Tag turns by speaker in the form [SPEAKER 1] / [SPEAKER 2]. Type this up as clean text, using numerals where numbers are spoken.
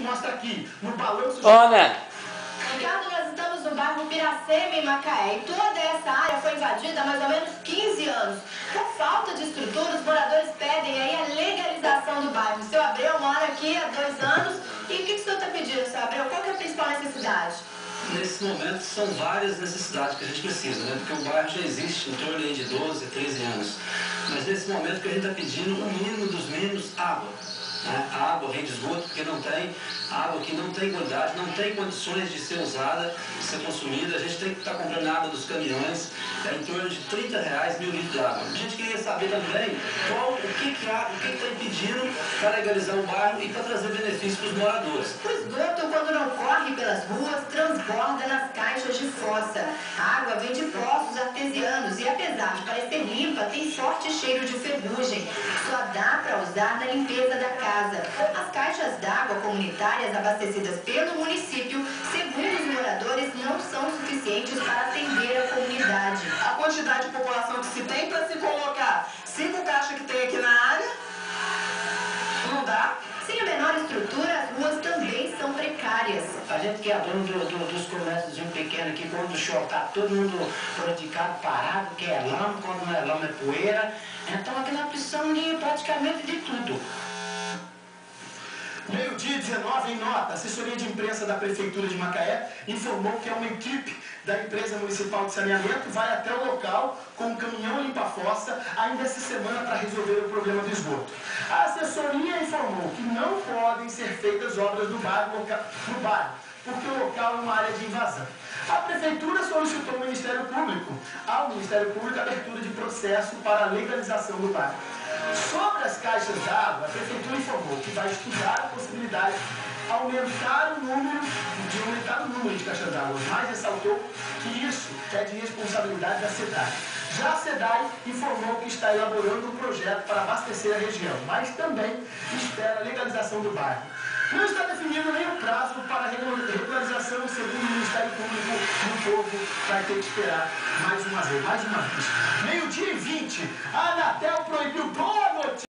[SPEAKER 1] mostra aqui, no balanço...
[SPEAKER 2] Ana!
[SPEAKER 3] Ricardo, nós estamos no bairro Piracema, em Macaé, e toda essa área foi invadida há mais ou menos 15 anos. Por falta de estrutura, os moradores pedem aí a legalização do bairro. O seu Abreu mora aqui há 2 anos, e o que o senhor está pedindo, seu Abreu? Qual que é a principal necessidade?
[SPEAKER 4] Nesse momento são várias necessidades que a gente precisa, né? Porque o bairro já existe em torno de 12, 13 anos. Mas nesse momento o que a gente está pedindo, o mínimo dos mínimos, água. Né? A água, rede de esgoto, porque não tem água que não tem qualidade, não tem condições de ser usada, de ser consumida. A gente tem que estar comprando água dos caminhões, em torno de R$30 1.000 litros de água. A gente queria saber também o que está impedindo para legalizar o bairro e para trazer benefícios para os moradores.
[SPEAKER 3] O esgoto, quando não corre pelas ruas, transborda nas caixas de fossa. A água vem de poços artesianos e, apesar de parecer limpa, tem forte cheiro de ferrugem. Só dá para usar na limpeza da casa. As caixas d'água comunitárias abastecidas pelo município, segundo os moradores, não são suficientes para atender a comunidade.
[SPEAKER 1] A quantidade de população que se tem para se colocar 5 caixas que tem aqui na área, não dá.
[SPEAKER 3] Sem a menor estrutura, as ruas também são precárias.
[SPEAKER 5] A gente que é dono dos comércios pequenos aqui, quando chocar, todo mundo praticado, parado, que é lama, quando não é lama é poeira. Então aqui nós precisamos de praticamente de tudo.
[SPEAKER 1] Meio-dia 19, em nota, a assessoria de imprensa da Prefeitura de Macaé informou que uma equipe da empresa municipal de saneamento vai até o local com um caminhão limpa-fossa ainda essa semana para resolver o problema do esgoto. A assessoria informou que não podem ser feitas obras no bairro, porque o local é uma área de invasão. A Prefeitura solicitou ao Ministério Público a abertura de processo para a legalização do bairro. Sobre as caixas d'água, a Prefeitura informou que vai estudar a possibilidade de aumentar o número de caixas d'água, mas ressaltou que isso é de responsabilidade da SEDAI. Já a SEDAI informou que está elaborando um projeto para abastecer a região, mas também espera a legalização do bairro. Não está definido nem o prazo para a regularização, segundo o Ministério Público, o povo vai ter que esperar mais uma vez. Meio-dia e 20, a Anatel proibiu. Boa noite!